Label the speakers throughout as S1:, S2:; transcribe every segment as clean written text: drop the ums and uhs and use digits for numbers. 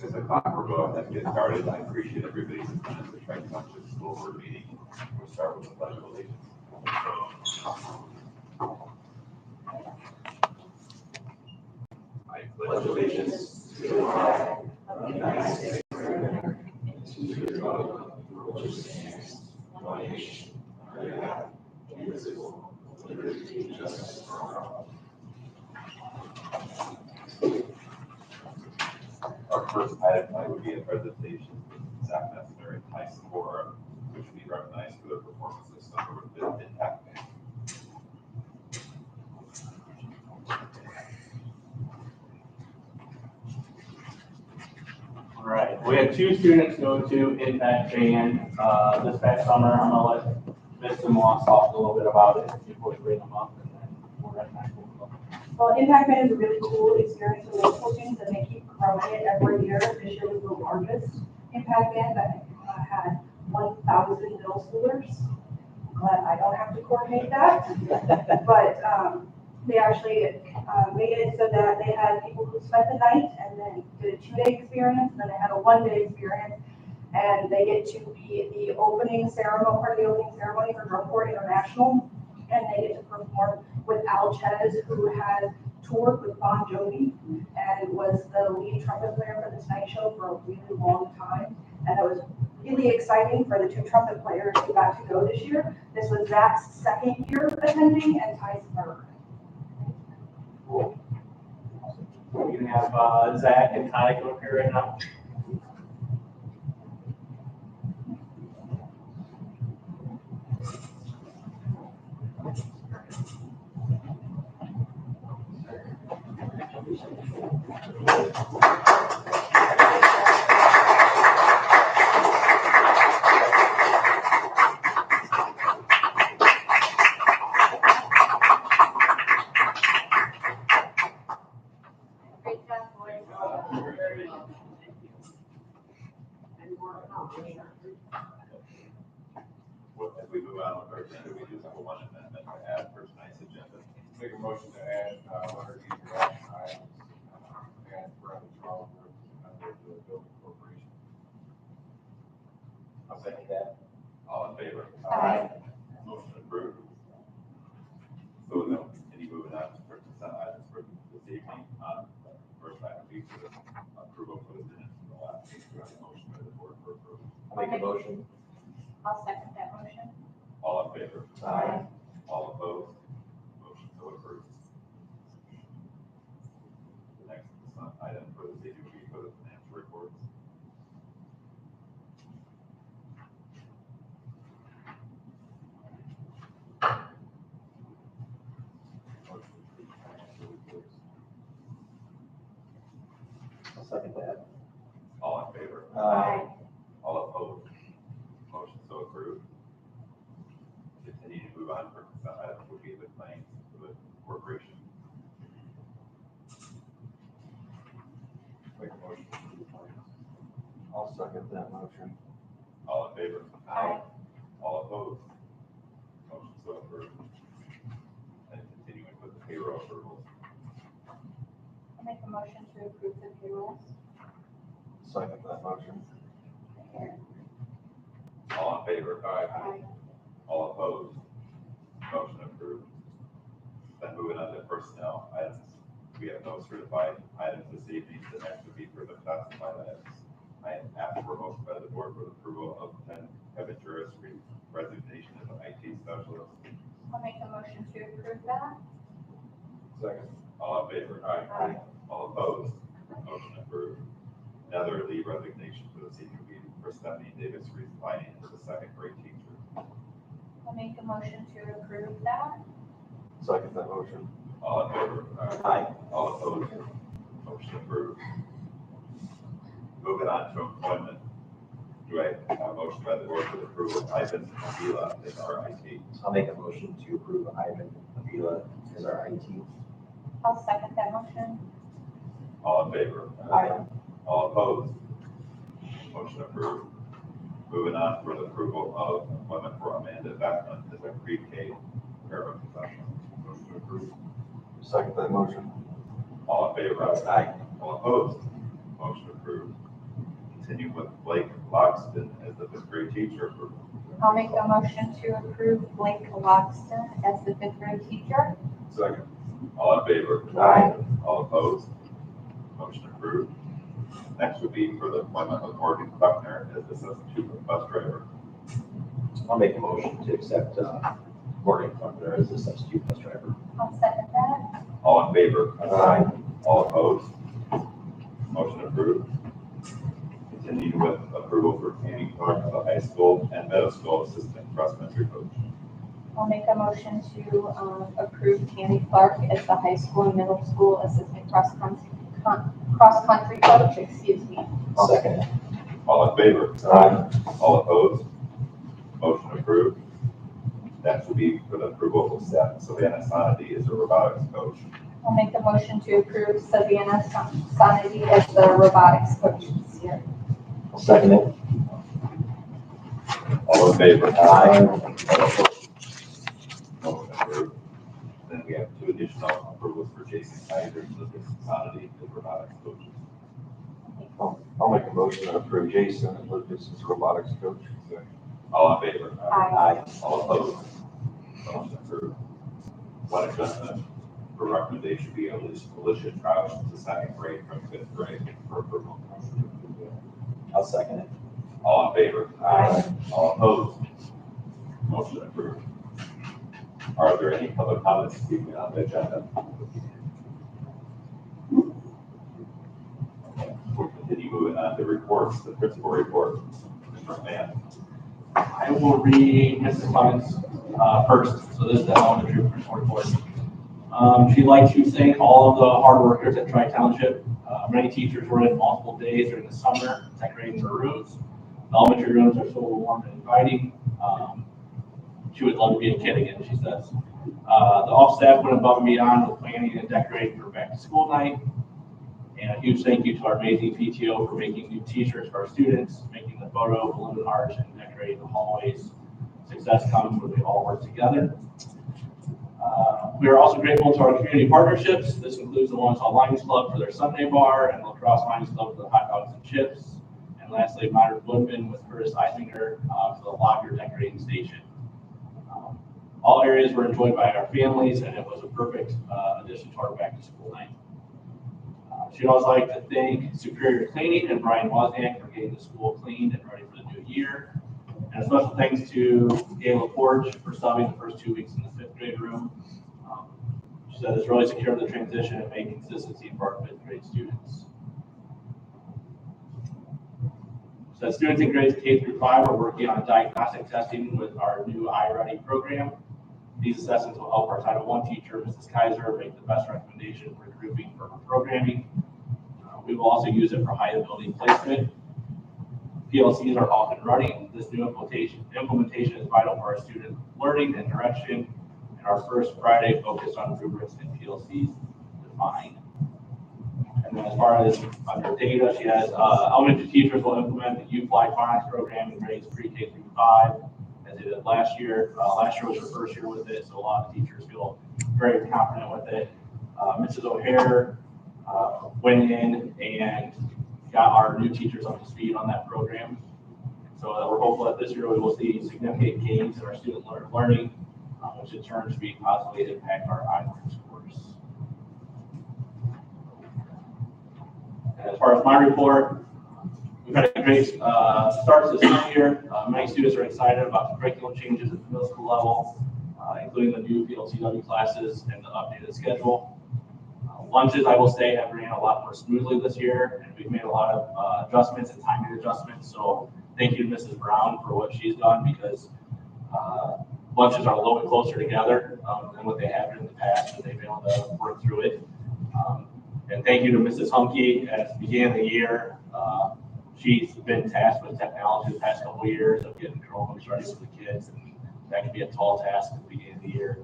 S1: 6 o'clock, we'll go ahead and get started. I appreciate everybody's attendance at the Tri-Township School Board meeting. We'll start with the Pledge of Allegiance. I pledge allegiance to the flag of the United States of America, to the republic which stands one nation, under God, indivisible, with liberty and justice for all. Our first item tonight would be a presentation from Zach Messner and Tyson Bora, which will be recognized for their performance this summer with the Impact Band.
S2: All right, we had 2 students go to Impact Band this past summer. I'm gonna let Mr. Moss talk a little bit about it before we bring them up, and then we'll get back to them.
S3: Well, Impact Band is a really cool experience for middle school students, and they keep growing it every year. This year was the largest Impact Band that had 1,000 middle schoolers. I'm glad I don't have to coordinate that. But they actually made it so that they had people who spent the night and then did a 2-day experience, and then they had a 1-day experience. And they get to be the opening ceremony, part of the opening ceremony for Drumcore International. And they get to perform with Al Chez, who has toured with Bon Jovi and was the lead trumpet player for the Tonight Show for a really long time. And it was really exciting for the 2 trumpet players who got to go this year. This was Zach's 2nd year attending and Ty's 3rd.
S2: Cool. We can have Zach and Ty come up here right now.
S1: As we move on with our agenda, we do have a 1 amendment to add for tonight's agenda.
S4: Make a motion to add, under the action items, add Brandon Charles under the building corporation.
S1: I'll second that. All in favor?
S3: Aye.
S1: Motion approved. So we'll now continue moving on for consent items for this evening. First item will be for the approval for the minutes from the last meeting. Do I have a motion by the board for approval?
S5: Make a motion.
S3: I'll second that motion.
S1: All in favor?
S5: Aye.
S1: All opposed? Motion so approved. The next consent item for this evening will be for the financial reports.
S5: I'll second that.
S1: All in favor?
S5: Aye.
S1: All opposed? Motion so approved. Continue to move on for consent items will be the claims for the corporation.
S4: Make a motion to approve the claims. I'll second that motion.
S1: All in favor?
S3: Aye.
S1: All opposed? Motion so approved. And continuing with the payroll approvals.
S3: I'll make a motion to approve the payrolls.
S4: Second that motion.
S1: All in favor?
S3: Aye.
S1: All opposed? Motion approved. Then moving on to personnel items. We have no certified items this evening. The next would be for the classified items. I ask for a motion by the board for the approval of Kevin Juris' resignation as an IT specialist.
S3: I'll make a motion to approve that.
S4: Second.
S1: All in favor?
S3: Aye.
S1: All opposed? Motion approved. Another leave resignation for the senior lead for Stephanie Davis resigning as a 2nd grade teacher.
S3: I'll make a motion to approve that.
S4: Second that motion.
S1: All in favor?
S5: Aye.
S1: All opposed? Motion approved. Moving on to employment. Do I have a motion by the board for the approval of Ivan Avila as our IT?
S5: I'll make a motion to approve Ivan Avila as our IT.
S3: I'll second that motion.
S1: All in favor?
S5: Aye.
S1: All opposed? Motion approved. Moving on for the approval of employment for Amanda Beckman as a pre-K paraprofessional.
S4: Motion to approve. Second that motion.
S1: All in favor?
S5: Aye.
S1: All opposed? Motion approved. continue with Blake Loxton as the fifth grade teacher.
S6: I'll make a motion to approve Blake Loxton as the fifth grade teacher.
S4: Second.
S1: All in favor?
S5: Aye.
S1: All opposed? Motion approved. Next would be for the appointment of Morgan Buckner as the substitute bus driver.
S5: I'll make a motion to accept Morgan Buckner as the substitute bus driver.
S6: I'll second that.
S1: All in favor?
S5: Aye.
S1: All opposed? Motion approved. Continue with approval for Tammy Clark, the high school and middle school assistant cross-country coach.
S6: I'll make a motion to approve Tammy Clark as the high school and middle school assistant cross-country coach, excuse me.
S5: I'll second it.
S1: All in favor?
S5: Aye.
S1: All opposed? Motion approved. Next will be for the approval of Savannah Sonity as a robotics coach.
S6: I'll make a motion to approve Savannah Sonity as the robotics coach this year.
S5: I'll second it.
S1: All in favor?
S5: Aye.
S1: Motion approved. Then we have two additional approvals for Jason Kaiser and Lucas Sonity as robotics coaches.
S4: I'll make a motion to approve Jason and Lucas as robotics coach.
S1: All in favor?
S6: Aye.
S1: All opposed? Motion approved. One adjustment for recommendation be Alicia Troush to second grade from fifth grade for approval.
S5: I'll second it.
S1: All in favor?
S5: Aye.
S1: All opposed? Motion approved. Are there any public comments speaking on the agenda? We'll continue moving on to reports, the principal report. Mr. Mann.
S2: I will read Mrs. Clemens first. So this is the elementary principal report. She'd like to thank all of the hard workers at Tri-Township. Many teachers were in multiple days during the summer decorating their rooms. The elementary rooms are so warm and inviting. She would love to be a kid again, she says. The office staff went above and beyond with planning and decorating for back to school night. And a huge thank you to our amazing PTO for making new t-shirts for our students, making the photo, balloon arch, and decorating the hallways. Success comes when we all work together. We are also grateful to our community partnerships. This includes the Lawrence Lions Club for their Sunday bar and Lacrosse Lions Club for the hot dogs and chips. And lastly, Myron Woodman with Curtis Eisinger for the locker decorating station. All areas were enjoyed by our families, and it was a perfect addition to our back to school night. She'd also like to thank Superior Cleaning and Brian Wozniak for getting the school cleaned and ready for the new year. And a special thanks to Gayla Forge for subbing the first 2 weeks in the fifth grade room. She said it's really secured the transition and made consistency for our fifth grade students. She said students in grades K through 5 are working on diagnostic testing with our new iReady program. These assessments will help our Title I teacher, Mrs. Kaiser, make the best recommendation for grouping for her programming. We will also use it for high ability placement. PLCs are off and running. This new implementation is vital for our student learning and direction. And our first Friday focused on rubrics and PLCs defined. And then as far as under data, she has elementary teachers will implement the UFly Phonics program in grades pre-K through 5, as they did last year. Last year was her first year with it, so a lot of teachers feel very confident with it. Mrs. O'Hare went in and got our new teachers up to speed on that program. So we're hopeful that this year we will see significant gains in our student learning, which in turn should be positively impact our iLearn scores. And as far as my report, we've had a great start to this school year. Many students are excited about the curriculum changes at the middle school level, including the new PLCW classes and the updated schedule. Lunches, I will say, have ran a lot more smoothly this year, and we've made a lot of adjustments and timing adjustments. So thank you to Mrs. Brown for what she's done, because lunches are a little bit closer together than what they have in the past, and they've been able to work through it. And thank you to Mrs. Hunke at the beginning of the year. She's been tasked with technology the past couple of years of getting Chromebooks ready for the kids, and that can be a tall task at the beginning of the year.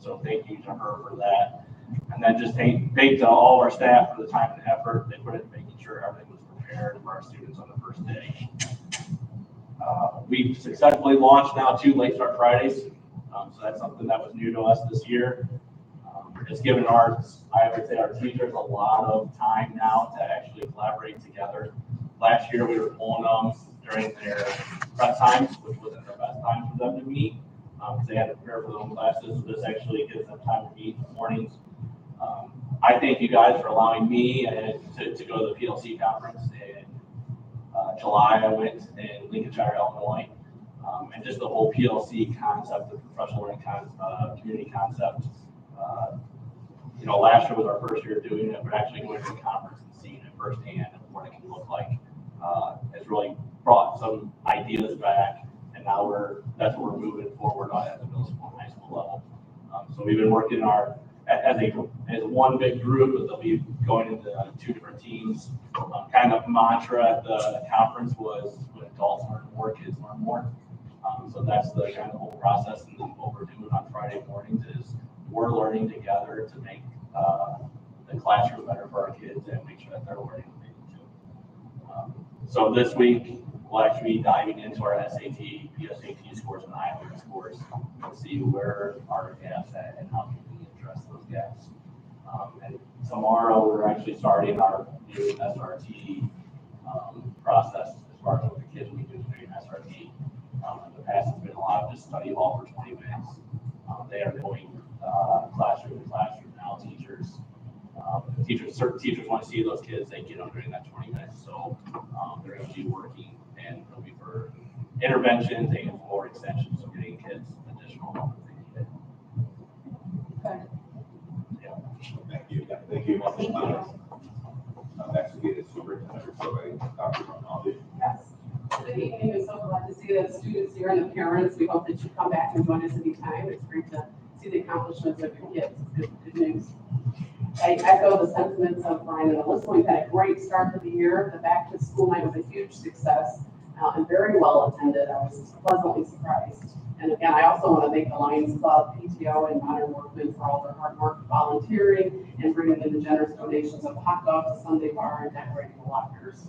S2: So thank you to her for that. And then just thank to all of our staff for the time and effort they put in making sure everything was prepared for our students on the first day. We've successfully launched now 2 Late Start Fridays. So that's something that was new to us this year. It's given I would say our teachers a lot of time now to actually collaborate together. Last year, we were pulling them during their prep times, which wasn't the best time for them to meet, because they had to prepare for their own classes. So this actually gives them time to meet in the mornings. I thank you guys for allowing me to go to the PLC conference in July. I went in Lincolnshire, Illinois, and just the whole PLC concept, the professional learning community concept. Last year was our first year doing it, but actually going to the conference and seeing it firsthand and what it can look like has really brought some ideas back, and now that's what we're moving forward on at the middle school and high school level. So we've been working as one big group, but they'll be going into 2 different teams. Kind of mantra at the conference was when adults learn more, kids learn more. So that's the kind of whole process, and then what we're doing on Friday mornings is we're learning together to make the classroom better for our kids and make sure that they're learning what they need to. So this week, we'll actually be diving into our SAT, PSAT scores, and IELTS scores to see where our gaps at and how can we address those gaps. And tomorrow, we're actually starting our new SRT process as far as what the kids will be doing during SRT. In the past, it's been a lot of just study hall for 20 minutes. They are going classroom to classroom now. Certain teachers want to see those kids, they get them during that 20 minutes. So they're going to be working, and it'll be for interventions and for extensions, so getting kids additional help if they need it.
S6: Okay.
S1: Thank you. Thank you, Mrs. Myers. Next will be the superintendent report by Dr. Ronaldi.
S7: Yes. Good evening. I'm so glad to see the students here and the parents. We hope that you come back and join us anytime. It's great to see the accomplishments of your kids. It's good news. I echo the sentiments of Brian and Alyssa. We've had a great start to the year. The back to school night was a huge success and very well attended. I was pleasantly surprised. And again, I also want to thank the Lions Club, PTO, and Modern Workmen for all their hard work volunteering and bringing in the generous donations of hot dogs, a Sunday bar, and decorating the lockers.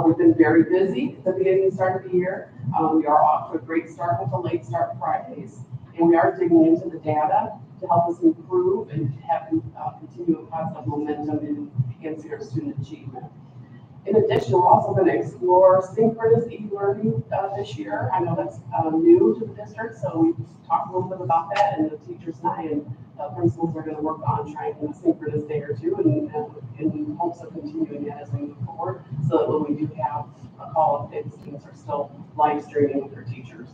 S7: We've been very busy at the beginning of the start of the year. We are off to a great start with the late start Fridays, and we are digging into the data to help us improve and have continue a positive momentum in enhancing our student achievement. In addition, we're also going to explore synchronous e-learning this year. I know that's new to the district, so we talked a little bit about that, and the teachers and I and principals are going to work on trying a synchronous day or two, and in hopes of continuing that as we move forward, so that when we do have a call up, the students are still live streaming with their teachers.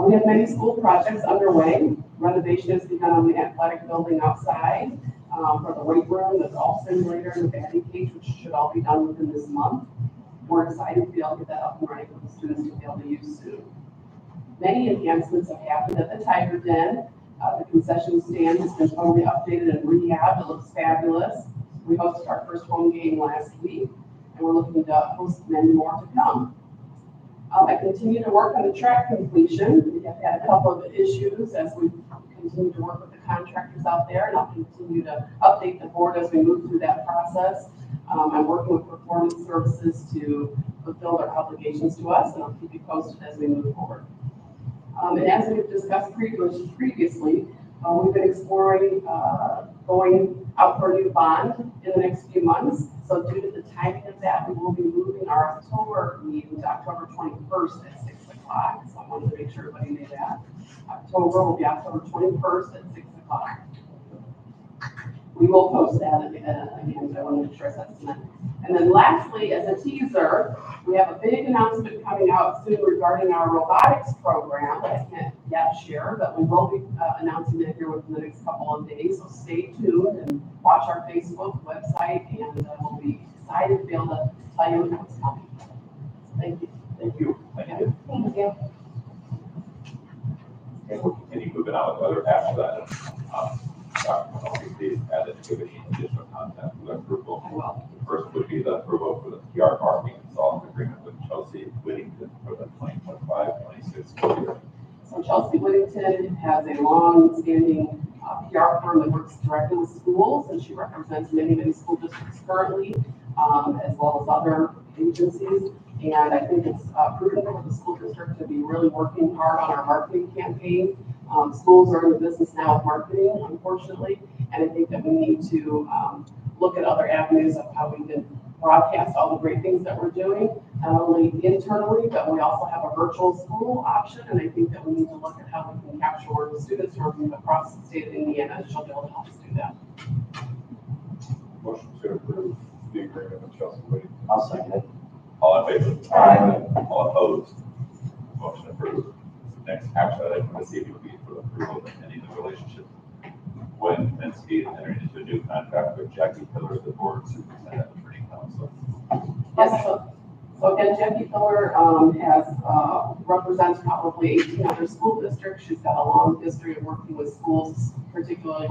S7: We have many school projects underway. Renovation has begun on the athletic building outside for the weight room, the golf simulator, and the batting cage, which should all be done within this month. We're excited to be able to get that up and running for the students to be able to use soon. Many enhancements have happened at the Tiger Den. The concession stand has been totally updated and rehabbed. It looks fabulous. We hosted our first home game last week, and we're looking to host many more to come. I continue to work on the track completion. We have had a couple of issues as we continue to work with the contractors out there, and I'll continue to update the board as we move through that process. I'm working with Performance Services to fulfill their obligations to us, and I'll keep you posted as we move forward. And as we've discussed previously, we've been exploring going out for a new bond in the next few months. So due to the timing of that, we will be moving our October meeting to October 21st at 6 o'clock. So I wanted to make sure everybody knew that. October will be October 21st at 6 o'clock. We will post that again, so I want to make sure that's meant. And then lastly, as a teaser, we have a big announcement coming out soon regarding our robotics program. I can't yet share, but we will be announcing it here within the next couple of days. So stay tuned and watch our Facebook website, and we'll be excited to be able to tell you what's coming. Thank you.
S1: Thank you. Thank you.
S6: Thank you.
S1: And we'll continue moving on with other after that. Dr. Ronaldi, please add it to any additional content for the approval. The first would be the approval for the PR marketing consultant agreement with Chelsea Whittington for the 2025-26 school year.
S7: So Chelsea Whittington has a long-standing PR firm that works directly with schools, and she represents many school districts currently, as well as other agencies. And I think it's prudent for the school district to be really working hard on our marketing campaign. Schools are in the business now of marketing, unfortunately, and I think that we need to look at other avenues of how we can broadcast all the great things that we're doing, not only internally, but we also have a virtual school option, and I think that we need to look at how we can capture students from across the state of Indiana. She'll be able to help us do that.
S4: Motion to approve the agreement with Chelsea Wade.
S5: I'll second it.
S1: All in favor?
S5: Aye.
S1: All opposed? Motion approved. Next action item from this evening will be for the approval of ending the relationship when Penske is entering into a new contract with Jackie Pillar as the board superintendent and attorney counsel.
S7: Yes, so again, Jackie Pillar represents probably 18 other school districts. She's got a long history of working with schools, particularly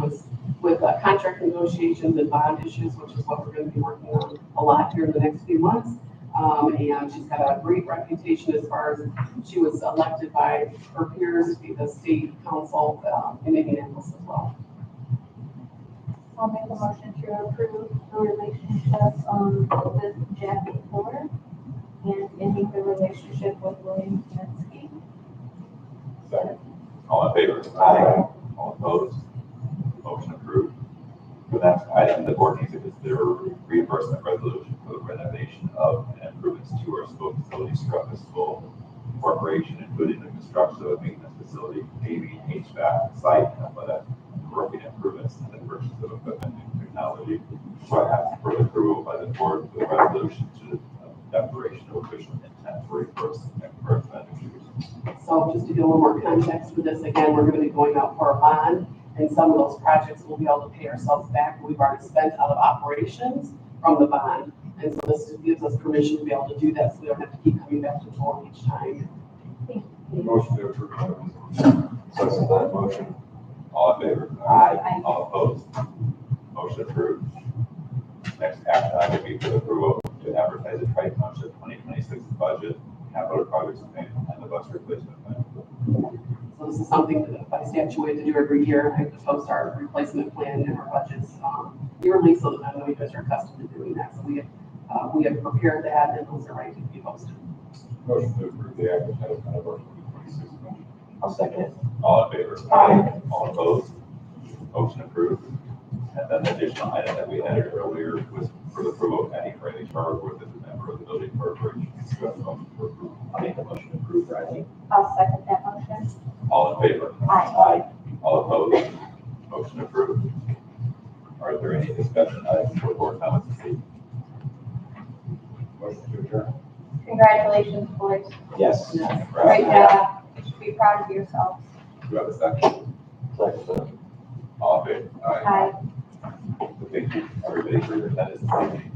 S7: with contract negotiations and bond issues, which is what we're going to be working on a lot here in the next few months. And she's got a great reputation as far as she was elected by her peers to be the state council in Indianapolis as well.
S6: I'll make a motion to approve the relationship with Jackie Fuller and ending the relationship with William Kaminsky.
S4: Second.
S1: All in favor?
S5: Aye.
S1: All opposed? Motion approved. The next item, the board needs to consider reimbursement resolution for the renovation of and improvements to our school facilities throughout the school corporation, including the construction of a maintenance facility, paving, HVAC, site, athletic, roofing improvements, and the purchase of equipment and technology. So I ask for approval by the board for the resolution to the declaration of official intent to reimburse for expenditures.
S7: So just to give a little more context for this, again, we're going to be going out for a bond, and some of those projects we'll be able to pay ourselves back. We've already spent out of operations from the bond. And so this gives us permission to be able to do that, so we don't have to keep coming back to the board each time.
S4: Motion to approve. Second that motion.
S1: All in favor?
S6: Aye.
S1: All opposed? Motion approved. Next action item would be for the approval to advertise the Tri-Township 2026 budget, capital projects plan, and the bus replacement plan.
S7: So this is something that by statute we have to do every year. I have to post our replacement plan and our budgets yearly, so that I know you guys are accustomed to doing that. So we have prepared that, and those are ready to be posted.
S4: Motion to approve the advertisement of our 2026 budget.
S5: I'll second it.
S1: All in favor?
S5: Aye.
S1: All opposed? Motion approved. And then the additional item that we had earlier was for the approval of adding Riley Charwood as a member of the building corporation. Do you have a motion for approval?
S5: I'll make a motion to approve Riley.
S6: I'll second that motion.
S1: All in favor?
S6: Aye.
S1: All opposed? Motion approved. Are there any discussion items for board comments this evening?
S4: Motion to adjourn.
S6: Congratulations, boys.
S5: Yes.
S6: Great job. You should be proud of yourselves.
S1: Do you have a second?
S5: Second.
S1: All in favor?
S6: Aye.
S1: Thank you, everybody, for your attendance this evening.